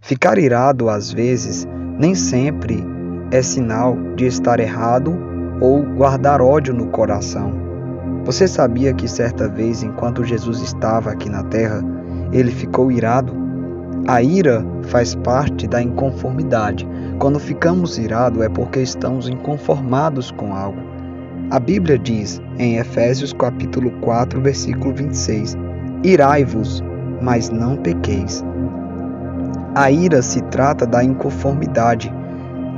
Ficar irado, às vezes, nem sempre é sinal de estar errado ou guardar ódio no coração. Você sabia que certa vez, enquanto Jesus estava aqui na terra, ele ficou irado? A ira faz parte da inconformidade. Quando ficamos irados é porque estamos inconformados com algo. A Bíblia diz em Efésios capítulo 4, versículo 26: Irai-vos, mas não pequeis. A ira se trata da inconformidade.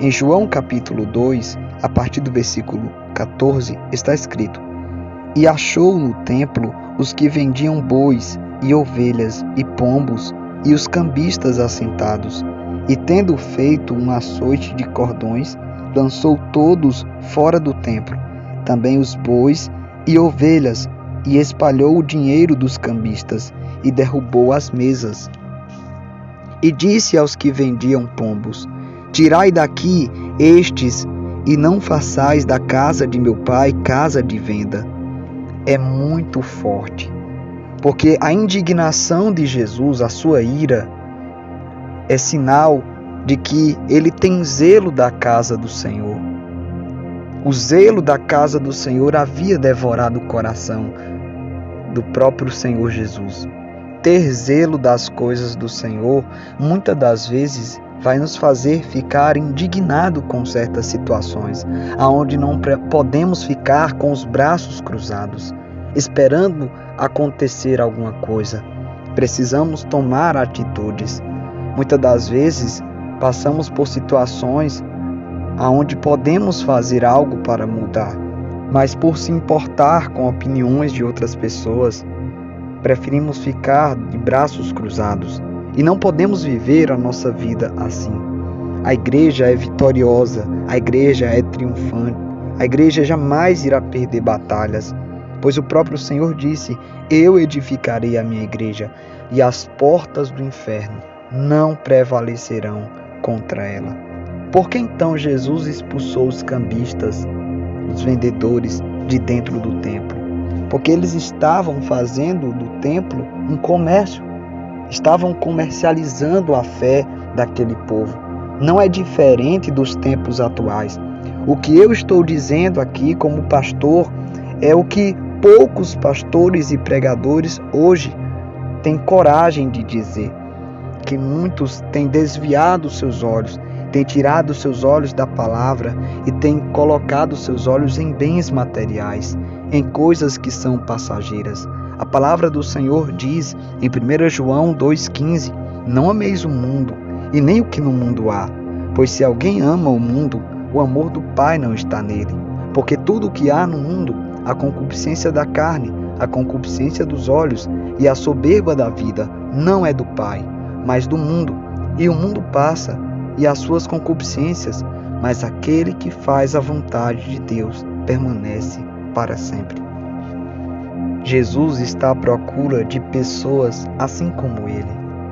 Em João capítulo 2, a partir do versículo 14, está escrito: E achou no templo os que vendiam bois e ovelhas e pombos e os cambistas assentados. E tendo feito um açoite de cordões, lançou todos fora do templo, também os bois e ovelhas, e espalhou o dinheiro dos cambistas, e derrubou as mesas. E disse aos que vendiam pombos: Tirai daqui estes, e não façais da casa de meu pai casa de venda. É muito forte, porque a indignação de Jesus, a sua ira, é sinal de que ele tem zelo da casa do Senhor. O zelo da casa do Senhor havia devorado o coração do próprio Senhor Jesus. Ter zelo das coisas do Senhor, muitas das vezes, vai nos fazer ficar indignado com certas situações, aonde não podemos ficar com os braços cruzados, esperando acontecer alguma coisa. Precisamos tomar atitudes. Muitas das vezes, passamos por situações aonde podemos fazer algo para mudar, mas por se importar com opiniões de outras pessoas, preferimos ficar de braços cruzados e não podemos viver a nossa vida assim. A igreja é vitoriosa, a igreja é triunfante, a igreja jamais irá perder batalhas, pois o próprio Senhor disse: Eu edificarei a minha igreja e as portas do inferno não prevalecerão contra ela. Por que então Jesus expulsou os cambistas, os vendedores, de dentro do templo? Porque eles estavam fazendo do templo um comércio, estavam comercializando a fé daquele povo. Não é diferente dos tempos atuais. O que eu estou dizendo aqui como pastor é o que poucos pastores e pregadores hoje têm coragem de dizer, que muitos têm desviado seus olhos, têm tirado seus olhos da palavra e têm colocado seus olhos em bens materiais, em coisas que são passageiras. A palavra do Senhor diz em 1 João 2,15: Não ameis o mundo, e nem o que no mundo há, pois se alguém ama o mundo, o amor do Pai não está nele. Porque tudo o que há no mundo, a concupiscência da carne, a concupiscência dos olhos e a soberba da vida, não é do Pai, mas do mundo. E o mundo passa, e as suas concupiscências, mas aquele que faz a vontade de Deus permanece para sempre. Jesus está à procura de pessoas assim como ele,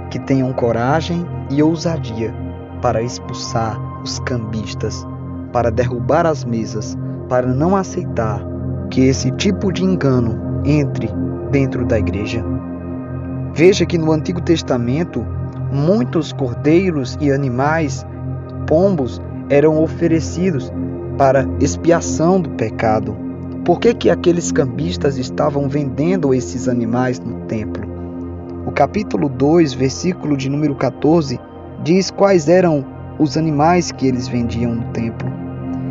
que tenham coragem e ousadia para expulsar os cambistas, para derrubar as mesas, para não aceitar que esse tipo de engano entre dentro da igreja. Veja que no Antigo Testamento, muitos cordeiros e animais, pombos, eram oferecidos para expiação do pecado. Por que aqueles cambistas estavam vendendo esses animais no templo? O capítulo 2, versículo de número 14, diz quais eram os animais que eles vendiam no templo.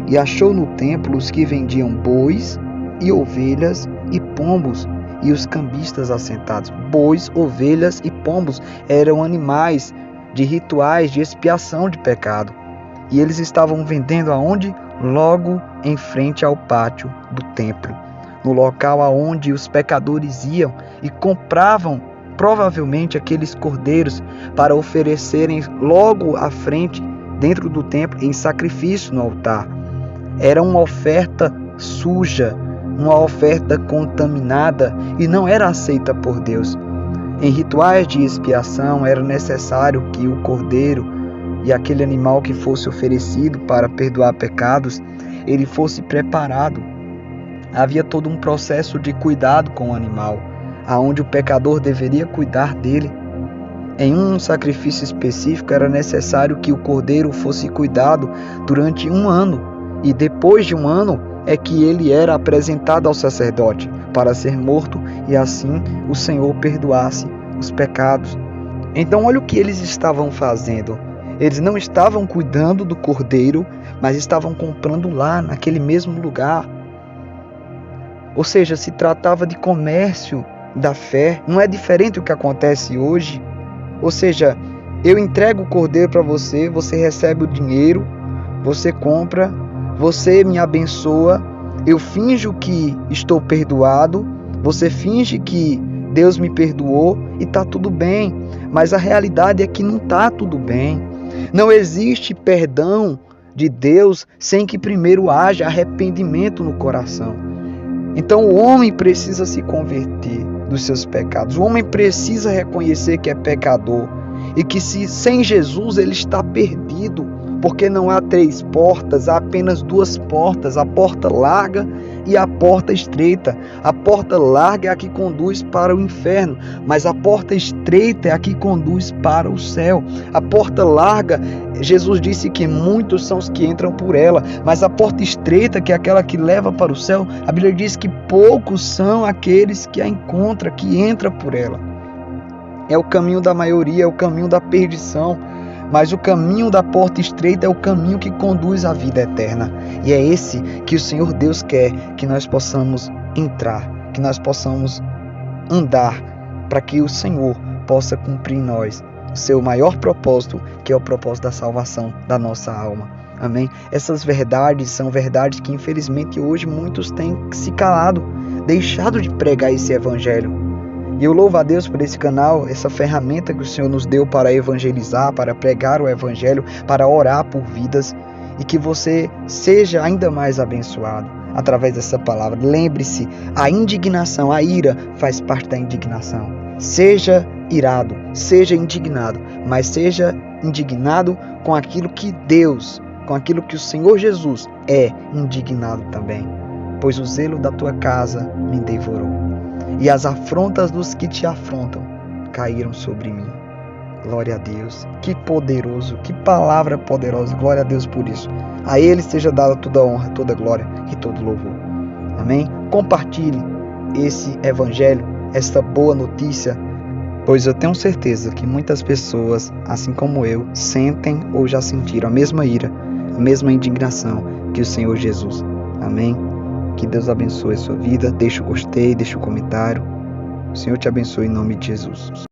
E achou no templo os que vendiam bois e ovelhas e pombos, e os cambistas assentados. Bois, ovelhas e pombos eram animais de rituais de expiação de pecado. E eles estavam vendendo aonde? Logo em frente ao pátio do templo, no local aonde os pecadores iam e compravam provavelmente aqueles cordeiros para oferecerem logo à frente, dentro do templo, em sacrifício no altar. Era uma oferta suja, uma oferta contaminada e não era aceita por Deus. Em rituais de expiação era necessário que o cordeiro e aquele animal que fosse oferecido para perdoar pecados, ele fosse preparado. Havia todo um processo de cuidado com o animal, aonde o pecador deveria cuidar dele. Em um sacrifício específico era necessário que o cordeiro fosse cuidado durante 1 ano, e depois de 1 ano é que ele era apresentado ao sacerdote para ser morto, e assim o Senhor perdoasse os pecados. Então olha o que eles estavam fazendo. Eles não estavam cuidando do cordeiro, mas estavam comprando lá, naquele mesmo lugar. Ou seja, se tratava de comércio da fé. Não é diferente do que acontece hoje. Ou seja, eu entrego o cordeiro para você, você recebe o dinheiro, você compra, você me abençoa, eu finjo que estou perdoado, você finge que Deus me perdoou e está tudo bem. Mas a realidade é que não está tudo bem. Não existe perdão de Deus sem que primeiro haja arrependimento no coração. Então o homem precisa se converter dos seus pecados. O homem precisa reconhecer que é pecador e que sem Jesus ele está perdido, porque não há 3 portas, há apenas 2 portas, a porta larga e a porta estreita. A porta larga é a que conduz para o inferno, mas a porta estreita é a que conduz para o céu. A porta larga, Jesus disse que muitos são os que entram por ela, mas a porta estreita, que é aquela que leva para o céu, a Bíblia diz que poucos são aqueles que a encontram, que entram por ela. É o caminho da maioria, é o caminho da perdição. Mas o caminho da porta estreita é o caminho que conduz à vida eterna. E é esse que o Senhor Deus quer que nós possamos entrar, que nós possamos andar, para que o Senhor possa cumprir em nós o seu maior propósito, que é o propósito da salvação da nossa alma. Amém? Essas verdades são verdades que infelizmente hoje muitos têm se calado, deixado de pregar esse evangelho. E eu louvo a Deus por esse canal, essa ferramenta que o Senhor nos deu para evangelizar, para pregar o Evangelho, para orar por vidas, e que você seja ainda mais abençoado através dessa palavra. Lembre-se, a indignação, a ira faz parte da indignação. Seja irado, seja indignado, mas seja indignado com aquilo que Deus, com aquilo que o Senhor Jesus é indignado também. Pois o zelo da tua casa me devorou, e as afrontas dos que te afrontam caíram sobre mim. Glória a Deus, que poderoso, que palavra poderosa, glória a Deus por isso. A Ele seja dada toda a honra, toda a glória e todo o louvor. Amém? Compartilhe esse evangelho, esta boa notícia, pois eu tenho certeza que muitas pessoas, assim como eu, sentem ou já sentiram a mesma ira, a mesma indignação que o Senhor Jesus. Amém? Que Deus abençoe a sua vida. Deixa o gostei, deixa o comentário. O Senhor te abençoe em nome de Jesus.